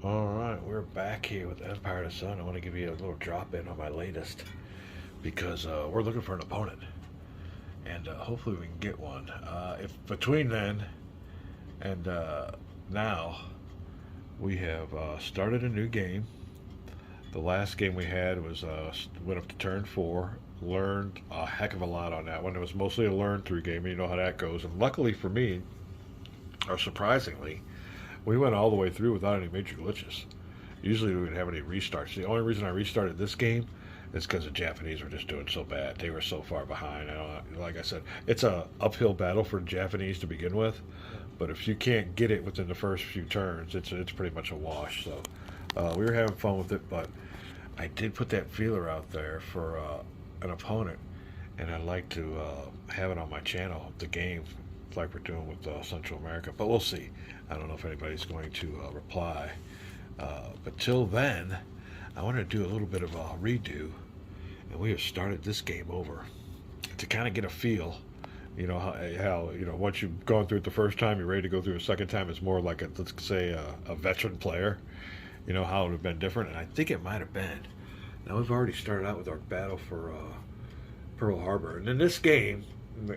Alright, we're back here with Empire of the Sun. I want to give you a little drop in on my latest because we're looking for an opponent and hopefully we can get one. If between then and now we have started a new game. The last game we had was went up to turn 4, learned a heck of a lot on that one. It was mostly a learn through game, you know how that goes. And luckily for me, or surprisingly, we went all the way through without any major glitches. Usually we wouldn't have any restarts. The only reason I restarted this game is because the Japanese were just doing so bad. They were so far behind. Like I said, it's a uphill battle for the Japanese to begin with, but if you can't get it within the first few turns, it's pretty much a wash. So we were having fun with it, but I did put that feeler out there for an opponent, and I'd like to have it on my channel, the game, like we're doing with Central America. But we'll see. I don't know if anybody's going to reply. But till then, I want to do a little bit of a redo, and we have started this game over to kind of get a feel. You know how once you've gone through it the first time, you're ready to go through a second time. It's more like let's say a veteran player. You know how it would have been different, and I think it might have been. Now we've already started out with our battle for Pearl Harbor, and in this game,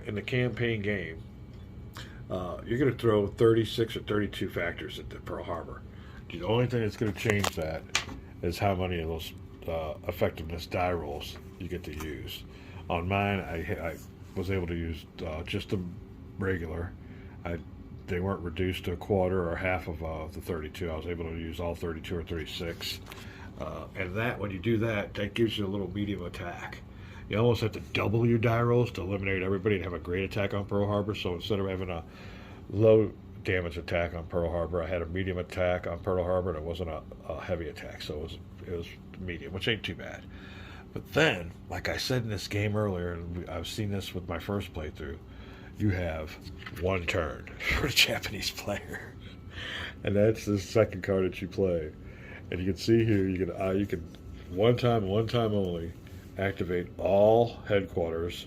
in the campaign game, you're going to throw 36 or 32 factors at the Pearl Harbor. The only thing that's going to change that is how many of those effectiveness die rolls you get to use. On mine, I was able to use just the regular. They weren't reduced to a quarter or half of the 32. I was able to use all 32 or 36. And that, when you do that, that gives you a little medium attack. You almost have to double your die rolls to eliminate everybody and have a great attack on Pearl Harbor. So instead of having a low damage attack on Pearl Harbor, I had a medium attack on Pearl Harbor, and it wasn't a heavy attack. So it was medium, which ain't too bad. But then, like I said in this game earlier, and I've seen this with my first playthrough, you have one turn for a Japanese player, and that's the second card that you play. And you can see here, you can one time only, activate all headquarters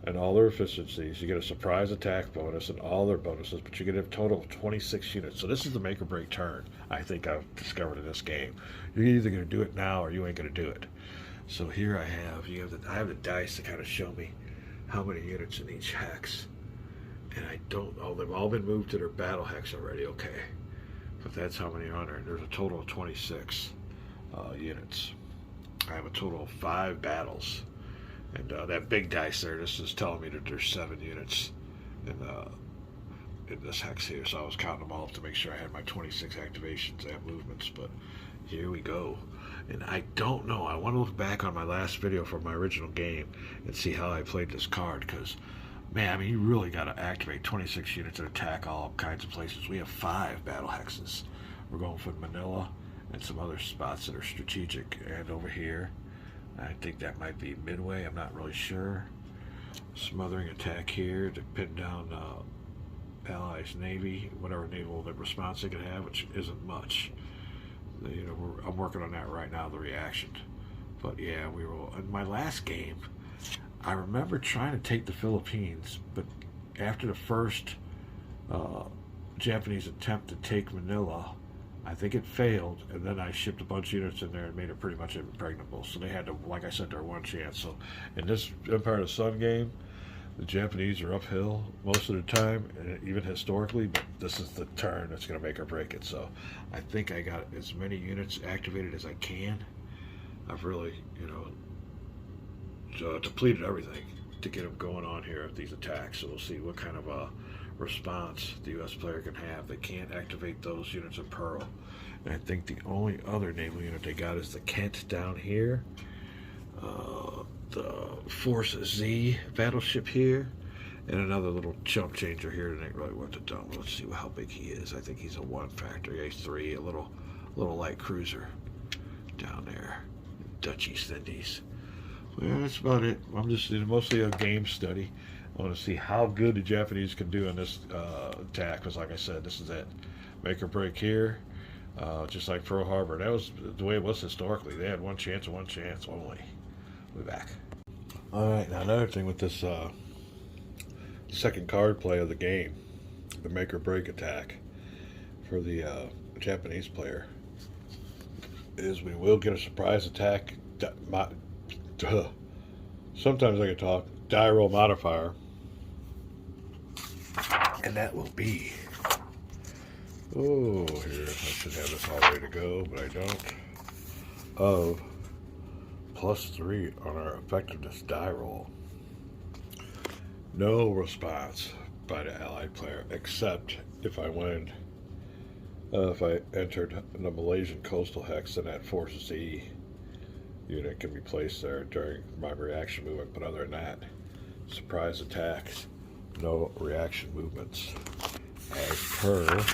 and all their efficiencies. You get a surprise attack bonus and all their bonuses, but you get a total of 26 units. So this is the make or break turn I think I've discovered in this game. You're either going to do it now or you ain't going to do it. So here I have the dice to kind of show me how many units in each hex. And I don't know, they've all been moved to their battle hex already, okay. But that's how many are on there. And there's a total of 26 units. I have a total of 5 battles. And that big dice there, this is telling me that there's 7 units in this hex here. So I was counting them all up to make sure I had my 26 activations and movements. But here we go. And I don't know. I want to look back on my last video from my original game and see how I played this card. Because, man, I mean, you really got to activate 26 units and attack all kinds of places. We have 5 battle hexes. We're going for Manila and some other spots that are strategic. And over here, I think that might be Midway. I'm not really sure. Smothering attack here to pin down Allies Navy, whatever naval response they could have, which isn't much. I'm working on that right now, the reaction. But yeah, we were in my last game. I remember trying to take the Philippines, but after the first Japanese attempt to take Manila, I think it failed, and then I shipped a bunch of units in there and made it pretty much impregnable. So they had to, like I said, their one chance. So in this Empire of the Sun game, the Japanese are uphill most of the time, and even historically, but this is the turn that's going to make or break it. So I think I got as many units activated as I can. I've really, depleted everything to get them going on here at these attacks. So we'll see what kind of a response the U.S. player can have. They can't activate those units of Pearl. And I think the only other naval unit they got is the Kent down here. The Force Z battleship here, and another little chump changer here that ain't really worth the dump. Let's see how big he is. I think he's a 1 factor, A3, a little light cruiser down there, Dutch East Indies. Well, that's about it. I'm just mostly a game study. I want to see how good the Japanese can do in this attack, because like I said, this is it. Make or break here, just like Pearl Harbor. That was the way it was historically. They had one chance only. We'll be back. Alright, now another thing with this second card play of the game, the make or break attack for the Japanese player. is we will get a surprise attack. Sometimes I can talk. Die Roll Modifier. And that will be... Oh, here. I should have this all ready to go, but I don't. Of +3 on our effectiveness die roll. No response by the allied player, except if I win. If I entered the Malaysian coastal hex, then that forces the unit can be placed there during my reaction movement. But other than that, surprise attacks, no reaction movements. As per,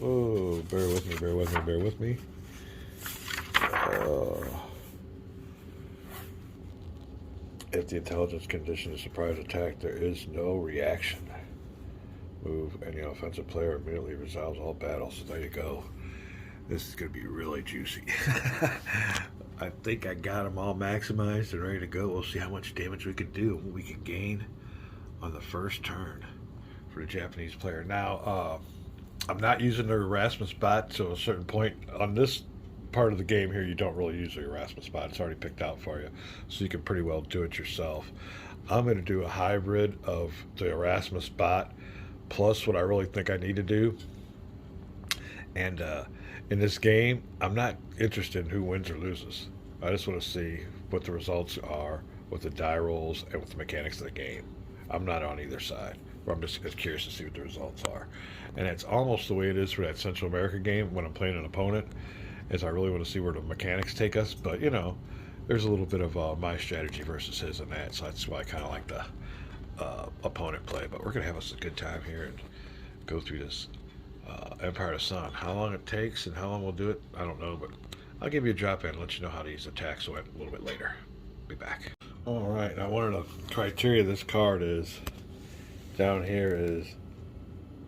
oh, bear with me, bear with me, bear with me. If the intelligence condition is surprise attack, there is no reaction move, and the offensive player immediately resolves all battles. So there you go. This is going to be really juicy. I think I got them all maximized and ready to go. We'll see how much damage we can do and what we can gain on the first turn for the Japanese player. Now, I'm not using the Erasmus bot, so at a certain point on this part of the game here, you don't really use the Erasmus bot. It's already picked out for you, so you can pretty well do it yourself. I'm going to do a hybrid of the Erasmus bot plus what I really think I need to do. And in this game, I'm not interested in who wins or loses. I just want to see what the results are with the die rolls and with the mechanics of the game. I'm not on either side, but I'm just curious to see what the results are. And it's almost the way it is for that Central America game when I'm playing an opponent, is I really want to see where the mechanics take us. But, you know, there's a little bit of my strategy versus his in that, so that's why I kind of like the opponent play. But we're going to have us a good time here and go through this Empire of the Sun. How long it takes and how long we'll do it, I don't know, but I'll give you a drop in and let you know how to use attacks a little bit later. Be back. Alright, now one of the criteria of this card is, down here is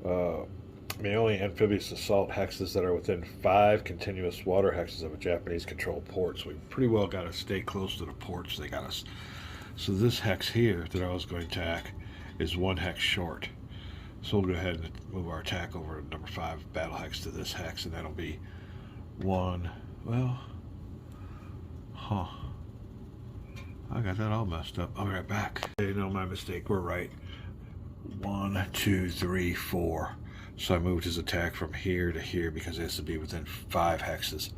the only amphibious assault hexes that are within 5 continuous water hexes of a Japanese controlled port. So we pretty well got to stay close to the ports they got us. So this hex here that I was going to attack is 1 hex short. So we'll go ahead and move our attack over to number 5 battle hex to this hex, and that'll be 1. Well, I got that all messed up. I'll be right back. Hey, no, my mistake. We're right. 1, 2, 3, 4. So I moved his attack from here to here because it has to be within 5 hexes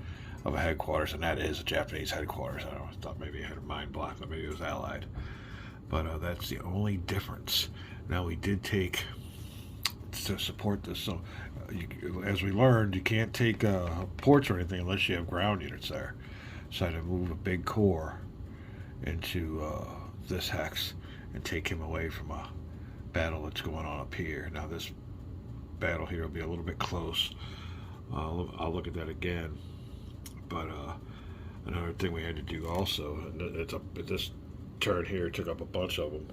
of a headquarters, and that is a Japanese headquarters. I thought maybe I had a mind block, but maybe it was allied. But that's the only difference. Now we did take to support this. So as we learned, you can't take ports or anything unless you have ground units there. So I had to move a big core into this hex and take him away from a battle that's going on up here. Now this battle here will be a little bit close. I'll look at that again. But another thing we had to do also, and this turn here took up a bunch of them,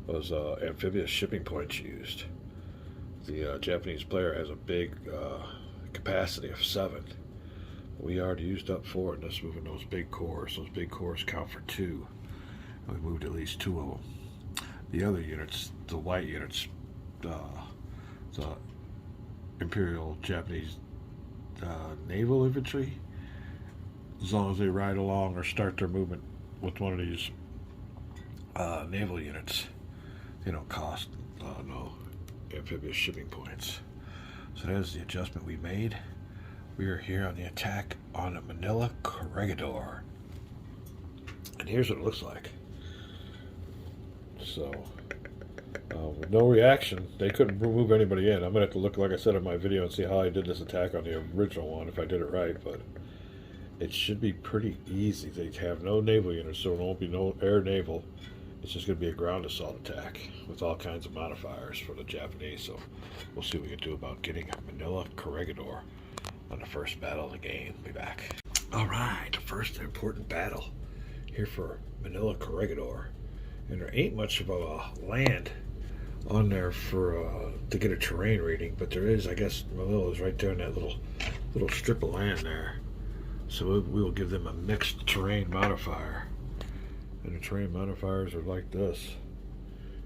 was amphibious shipping points used. The Japanese player has a big capacity of 7. We already used up 4 in this moving those big cores. Those big cores count for 2. And we moved at least 2 of them. The other units, the white units, the Imperial Japanese naval infantry, as long as they ride along or start their movement with one of these naval units, they don't cost no amphibious shipping points. So that is the adjustment we made. We are here on the attack on the Manila Corregidor. And here's what it looks like. So, with no reaction, they couldn't move anybody in. I'm going to have to look, like I said in my video, and see how I did this attack on the original one, if I did it right, but it should be pretty easy. They have no naval units, so there won't be no air naval. It's just going to be a ground assault attack with all kinds of modifiers for the Japanese, so we'll see what we can do about getting Manila Corregidor on the first battle of the game. Be back. Alright, the first important battle here for Manila Corregidor. And there ain't much of a land on there for to get a terrain rating, but there is. I guess Manila is right there in that little strip of land there. So we will give them a mixed terrain modifier. And the terrain modifiers are like this.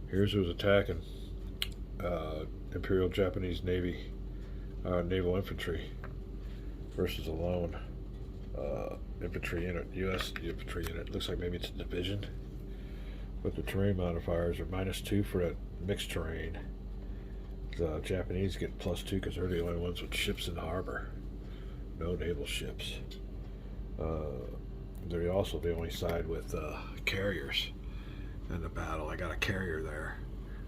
Here's who's attacking Imperial Japanese Navy naval infantry versus alone. infantry unit, U.S. infantry unit. Looks like maybe it's a division. But the terrain modifiers are -2 for that mixed terrain. The Japanese get +2 because they're the only ones with ships in the harbor. No naval ships. They're also the only side with carriers in the battle. I got a carrier there,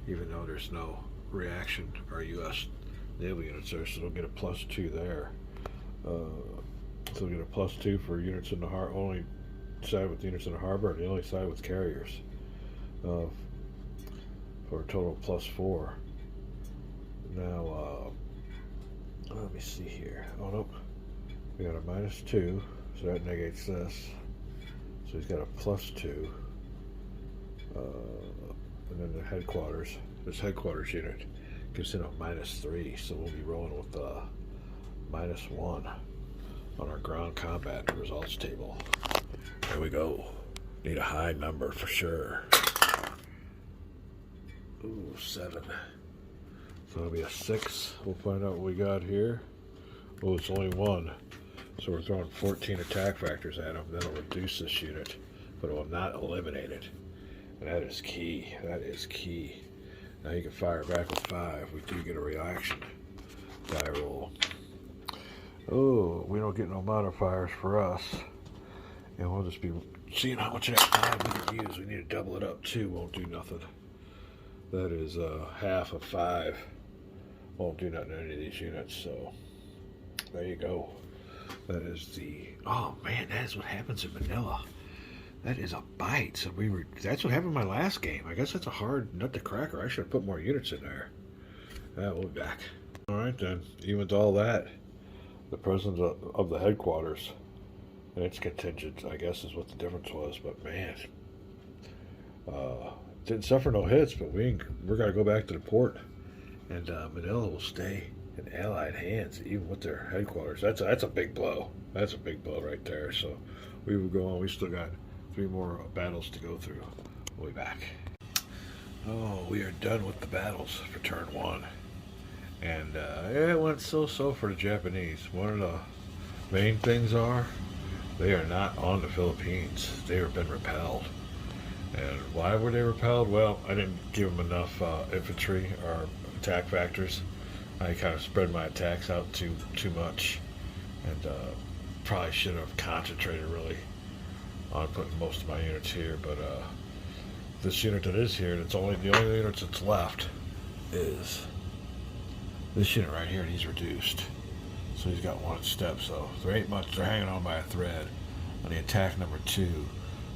even though there's no reaction or U.S. naval units there, so they'll get a +2 there. So they'll get a +2 for units in the harbor, only side with units in the harbor, and the only side with carriers. For a total of +4. Now, let me see here. Oh, nope. We got a -2, so that negates this. So he's got a +2. And then the headquarters, this headquarters unit gives him a -3, so we'll be rolling with -1 on our ground combat results table. There we go. Need a high number for sure. Ooh, 7. So it'll be a 6. We'll find out what we got here. Oh, it's only 1. So we're throwing 14 attack factors at him. That'll reduce this unit, but it will not eliminate it. And that is key. That is key. Now you can fire back with 5. We do get a reaction. Die roll. Oh, we don't get no modifiers for us. And we'll just be seeing how much of that 5 we can use. We need to double it up. 2 won't do nothing. That is half of 5. Won't do nothing to any of these units, so there you go. That is the, oh man, that is what happens in Manila. That is a bite. So that's what happened in my last game. I guess that's a hard nut to crack, or I should have put more units in there. We'll be back. Alright then, even with all that, the presence of the headquarters and its contingent, I guess, is what the difference was, but man, didn't suffer no hits, but we're going to go back to the port, and Manila will stay in Allied hands, even with their headquarters. That's a big blow. That's a big blow right there. So we will go on. We still got 3 more battles to go through. We'll be back. Oh, we are done with the battles for turn 1. And it went so-so for the Japanese. One of the main things are they are not on the Philippines. They have been repelled. And why were they repelled? Well, I didn't give them enough infantry or attack factors. I kind of spread my attacks out too much, and probably should have concentrated really on putting most of my units here. But this unit that is here, the only units that's left is this unit right here, and he's reduced. So he's got 1 step. So there ain't much. They're hanging on by a thread. On the attack number 2.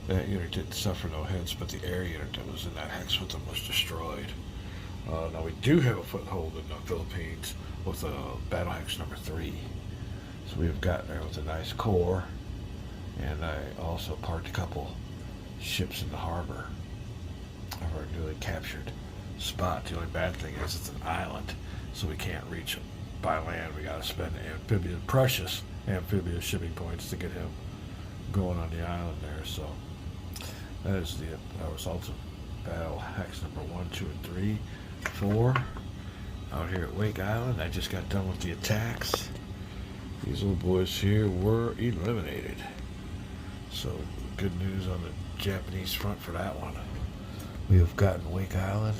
That unit didn't suffer no hits, but the air unit that was in that hex with them was destroyed. Now we do have a foothold in the Philippines with battle hex number 3. So we've gotten there with a nice core, and I also parked a couple ships in the harbor of our newly captured spot. The only bad thing is it's an island, so we can't reach them by land. We got to spend precious amphibious shipping points to get him going on the island there. So that is the results of battle hex number 1, 2, and 3, 4 out here at Wake Island. I just got done with the attacks. These little boys here were eliminated. So good news on the Japanese front for that one. We have gotten Wake Island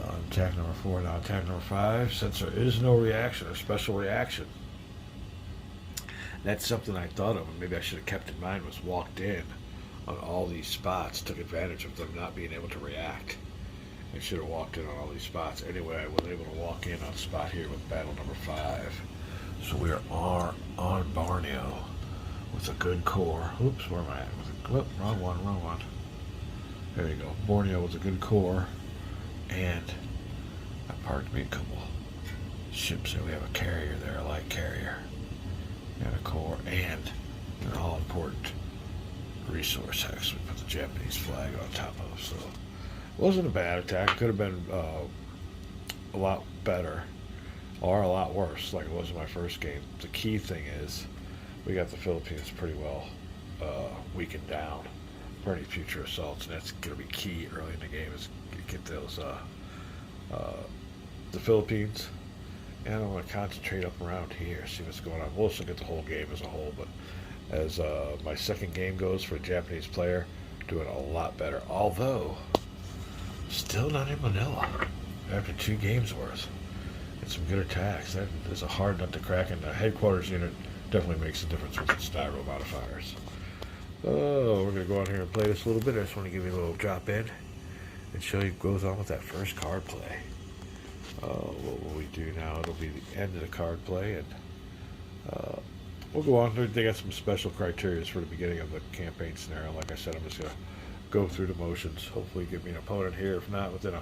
on attack number 4. Now attack number 5, since there is no reaction or special reaction, that's something I thought of, and maybe I should have kept in mind, was walked in on all these spots, took advantage of them not being able to react. I should have walked in on all these spots. Anyway, I was able to walk in on a spot here with battle number 5. So we are on Borneo with a good core. Oops, where am I at? Wrong one. There you go. Borneo with a good core, and I parked me a couple ships there. We have a carrier there, a light carrier, and a core, and an all-important resource hex we put the Japanese flag on top of. So it wasn't a bad attack. It could have been a lot better or a lot worse like it was in my first game. The key thing is we got the Philippines pretty well weakened down for any future assaults, and that's going to be key early in the game, is get those the Philippines And I'm going to concentrate up around here, see what's going on. We'll also get the whole game as a whole, but as my second game goes for a Japanese player, doing a lot better. Although, still not in Manila after 2 games worth. And some good attacks. That is a hard nut to crack, and the headquarters unit definitely makes a difference with its Die Roll Modifiers. Oh, we're going to go on here and play this a little bit. I just want to give you a little drop in and show you what goes on with that first card play. What will we do now? It'll be the end of the card play, and we'll go on. They got some special criteria for the beginning of the campaign scenario. Like I said, I'm just going to go through the motions. Hopefully get me an opponent here. If not, within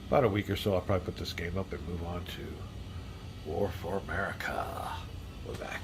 about a week or so, I'll probably put this game up and move on to War for America. We're back.